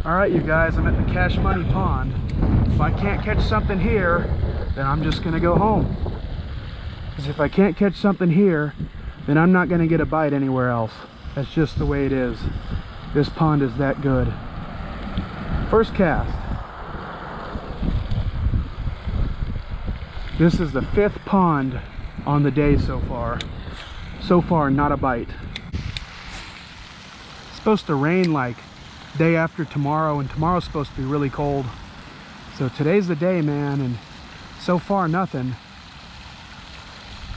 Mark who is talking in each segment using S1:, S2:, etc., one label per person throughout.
S1: All right, you guys, I'm at the Cash Money Pond. If I can't catch something here, then I'm just gonna go home. Because if I can't catch something here, then I'm not gonna get a bite anywhere else. That's just the way it is. This pond is that good. First cast. This is the 5th pond on the day so far. So far, not a bite. It's supposed to rain like day after tomorrow, and tomorrow's supposed to be really cold. So today's the day, man, and so far nothing.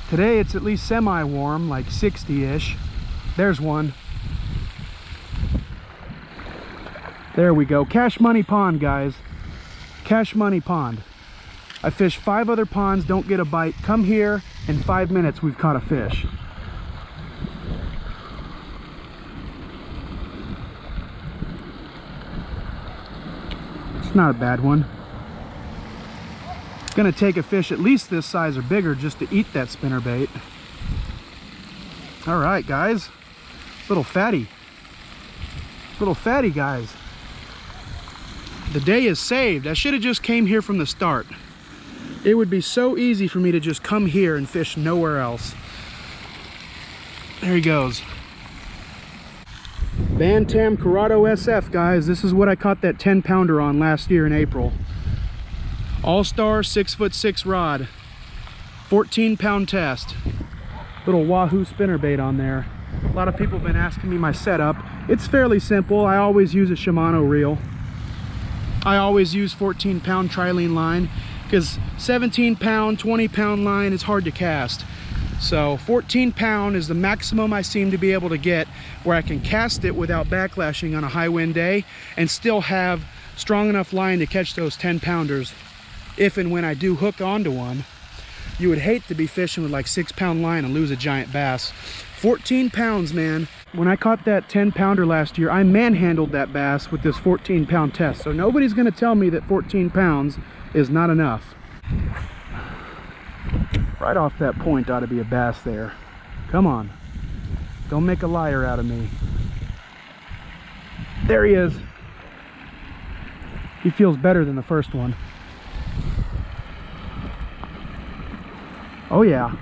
S1: Today it's at least semi-warm, like 60-ish. There's one. There we go. Cash Money Pond, guys. Cash Money Pond. I fished 5 other ponds, don't get a bite. Come here, in 5 minutes we've caught a fish. It's not a bad one. It's gonna take a fish at least this size or bigger just to eat that spinnerbait. All right, guys. Little fatty. Little fatty, guys. The day is saved. I should have just came here from the start. It would be so easy for me to just come here and fish nowhere else. There he goes. Bantam Corrado SF, guys. This is what I caught that 10-pounder on last year in April. All-Star 6'6" rod. 14-pound test. Little Wahoo spinnerbait on there. A lot of people have been asking me my setup. It's fairly simple. I always use a Shimano reel. I always use 14-pound trilene line because 17-pound, 20-pound line is hard to cast. So 14-pound is the maximum I seem to be able to get where I can cast it without backlashing on a high wind day and still have strong enough line to catch those 10-pounders if and when I do hook onto one. You would hate to be fishing with like 6-pound line and lose a giant bass. 14 pounds, man. When I caught that 10-pounder last year, I manhandled that bass with this 14-pound test. So nobody's gonna tell me that 14 pounds is not enough. Right off that point ought to be a bass there. Come on. Don't make a liar out of me. There he is. He feels better than the first one. Oh yeah.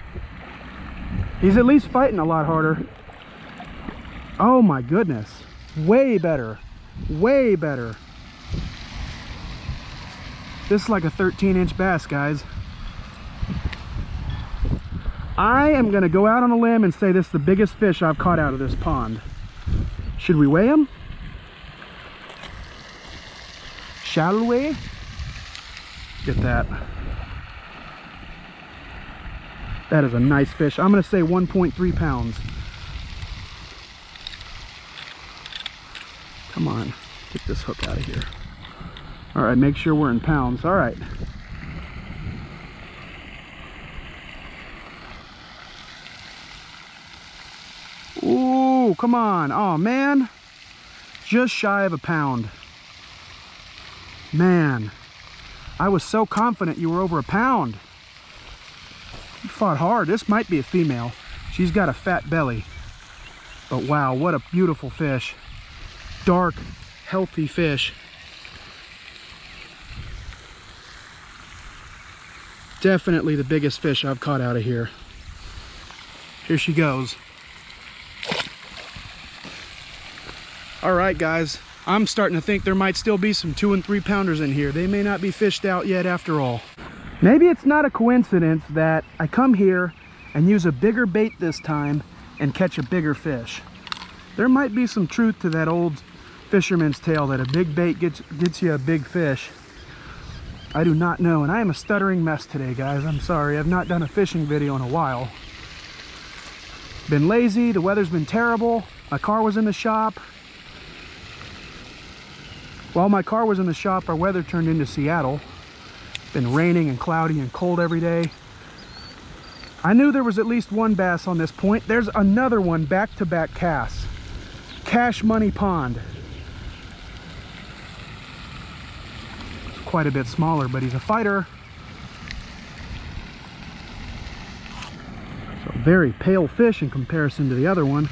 S1: He's at least fighting a lot harder. Oh my goodness. Way better. Way better. This is like a 13-inch bass, guys. I am gonna go out on a limb and say this is the biggest fish I've caught out of this pond. Should we weigh him? Shall we? Get that. That is a nice fish. I'm gonna say 1.3 pounds. Come on, get this hook out of here. All right, make sure we're in pounds. All right. Ooh, come on. Oh man, just shy of a pound. Man, I was so confident you were over a pound. You fought hard. This might be a female. She's got a fat belly. But wow, what a beautiful fish. Dark, healthy fish. Definitely the biggest fish I've caught out of here. Here she goes. All right, guys. I'm starting to think there might still be some 2- and 3-pounders in here. They may not be fished out yet after all. Maybe it's not a coincidence that I come here and use a bigger bait this time and catch a bigger fish. There might be some truth to that old fisherman's tale that a big bait gets you a big fish. I do not know, and I am a stuttering mess today, guys. I'm sorry. I've not done a fishing video in a while. Been lazy. The weather's been terrible. My car was in the shop. While my car was in the shop, our weather turned into Seattle. Been raining and cloudy and cold every day. I knew there was at least one bass on this point. There's another one, back-to-back casts. Cash Money Pond. It's quite a bit smaller, but he's a fighter. So very pale fish in comparison to the other one.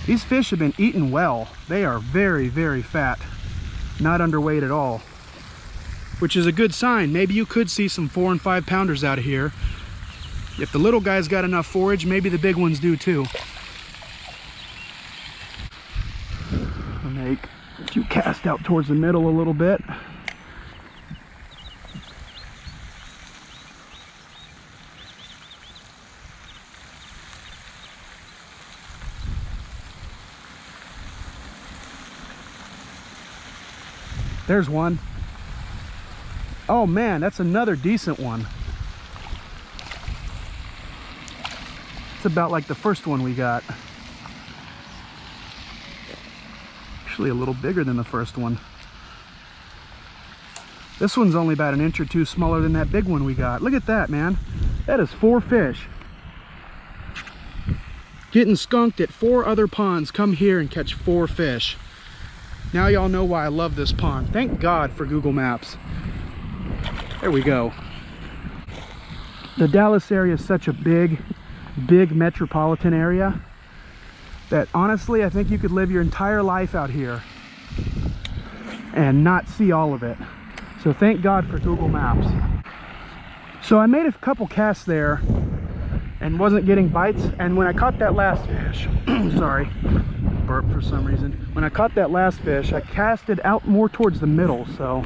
S1: These fish have been eaten well. They are very, very fat. Not underweight at all, which is a good sign. Maybe you could see some 4 and 5 pounders out of here. If the little guys got enough forage, maybe the big ones do too. I'll make you cast out towards the middle a little bit. There's one. Oh man, that's another decent one. It's about like the first one we got. Actually a little bigger than the first one. This one's only about an inch or two smaller than that big one we got. Look at that, man. That is 4 fish. Getting skunked at 4 other ponds. Come here and catch 4 fish. Now y'all know why I love this pond. Thank God for Google Maps. There we go. The Dallas area is such a big metropolitan area that honestly I think you could live your entire life out here and not see all of it. So thank God for Google Maps. So I made a couple casts there and wasn't getting bites, and when I caught that last fish, sorry, burp for some reason. When I caught that last fish, I casted out more towards the middle, so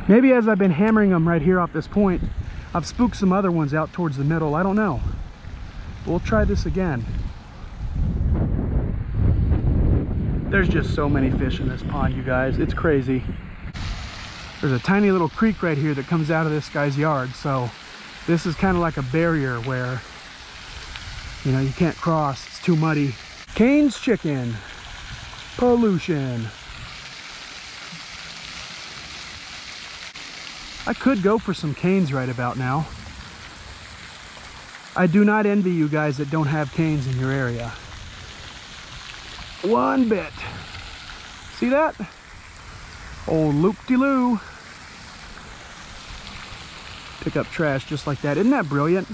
S1: maybe as I've been hammering them right here off this point, I've spooked some other ones out towards the middle. I don't know. We'll try this again. There's just so many fish in this pond, you guys. It's crazy. There's a tiny little creek right here that comes out of this guy's yard, so this is kind of like a barrier where, you know, you can't cross. It's too muddy. Kane's chicken. Pollution. I could go for some canes right about now. I do not envy you guys that don't have canes in your area. One bit. See that? Old loop-de-loo. Pick up trash just like that. Isn't that brilliant?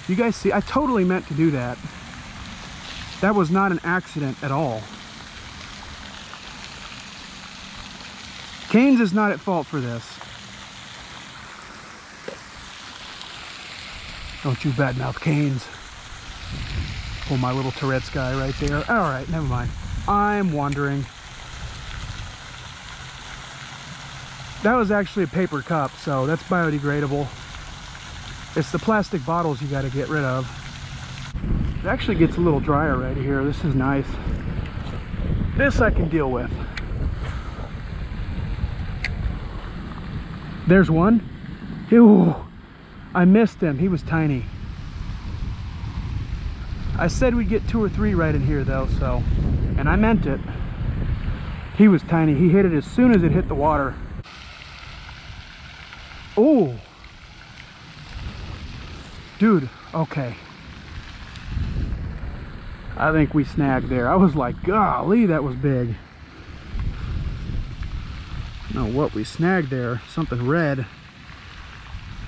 S1: You guys see, I totally meant to do that. That was not an accident at all. Canes is not at fault for this. Don't you badmouth Canes. Pull my little Tourette's guy right there. All right, never mind. I'm wandering. That was actually a paper cup, so that's biodegradable. It's the plastic bottles you got to get rid of. It actually gets a little drier right here. This is nice. This I can deal with. There's one. Ew, I missed him. He was tiny. I said we'd get 2 or 3 right in here though, so, and I meant it. He was tiny. He hit it as soon as it hit the water. Oh, dude, okay. I think we snagged there. I was like, golly, that was big. I don't know what we snagged there. Something red.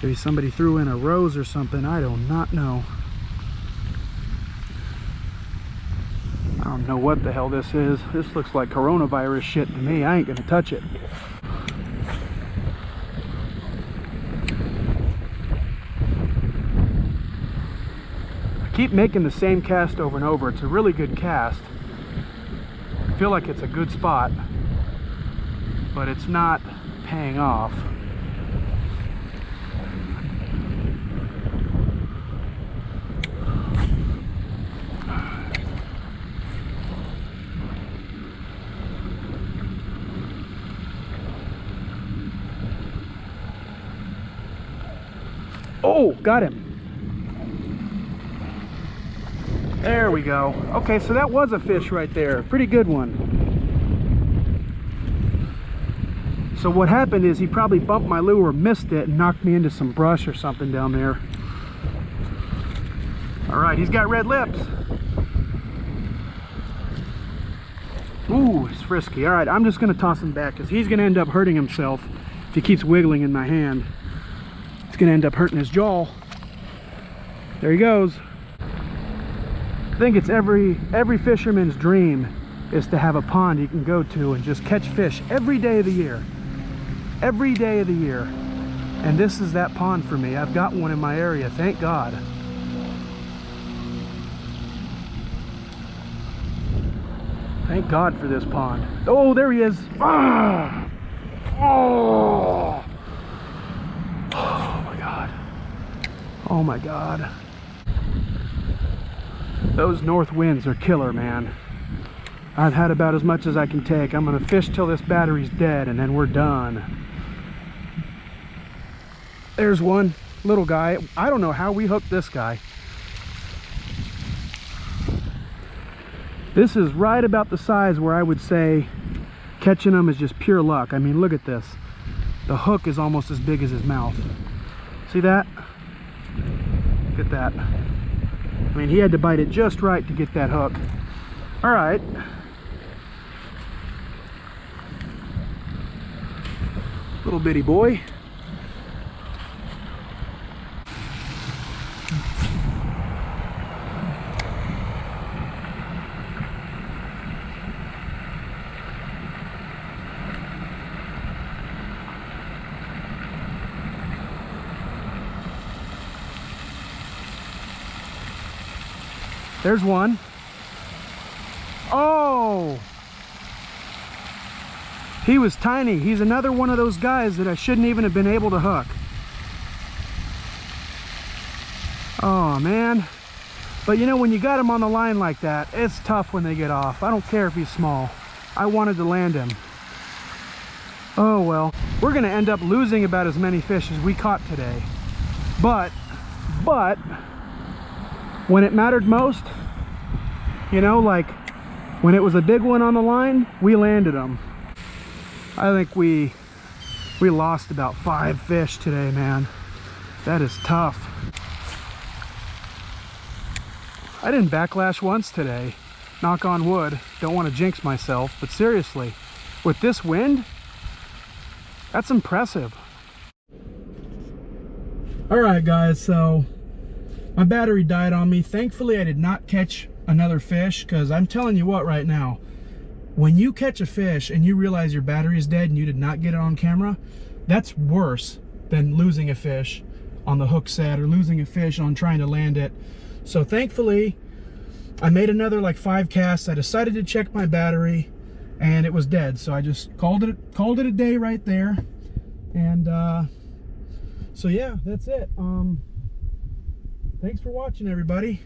S1: Maybe somebody threw in a rose or something. I do not know. I don't know what the hell this is. This looks like coronavirus shit to me. I ain't gonna touch it. Keep making the same cast over and over. It's a really good cast. I feel like it's a good spot, but it's not paying off. Oh, got him. There we go. Okay, so that was a fish right there. Pretty good one. So what happened is he probably bumped my lure, missed it, and knocked me into some brush or something down there. All right, he's got red lips. Ooh, he's frisky. All right, I'm just gonna toss him back because he's gonna end up hurting himself if he keeps wiggling in my hand. He's gonna end up hurting his jaw. There he goes. I think it's every fisherman's dream is to have a pond you can go to and just catch fish every day of the year. Every day of the year. And this is that pond for me. I've got one in my area, thank God. Thank God for this pond. Oh, there he is. Ah! Oh! Oh my God. Oh my God. Those north winds are killer, man. I've had about as much as I can take. I'm gonna fish till this battery's dead and then we're done. There's one little guy. I don't know how we hooked this guy. This is right about the size where I would say catching them is just pure luck. I mean, look at this. The hook is almost as big as his mouth. See that? Look at that. I mean, he had to bite it just right to get that hook. All right. Little bitty boy. There's one. Oh! He was tiny. He's another one of those guys that I shouldn't even have been able to hook. Oh, man. But you know, when you got him on the line like that, it's tough when they get off. I don't care if he's small. I wanted to land him. Oh, well. We're going to end up losing about as many fish as we caught today. But, when it mattered most, you know, like when it was a big one on the line, we landed them. I think we lost about 5 fish today, man. That is tough. I didn't backlash once today. Knock on wood. Don't want to jinx myself, but seriously, with this wind, that's impressive. All right, guys, so my battery died on me. Thankfully, I did not catch another fish, because I'm telling you what right now, when you catch a fish and you realize your battery is dead and you did not get it on camera, that's worse than losing a fish on the hook set or losing a fish on trying to land it. So thankfully, I made another like 5 casts. I decided to check my battery and it was dead. So I just called it a day right there. And so yeah, that's it. Thanks for watching, everybody.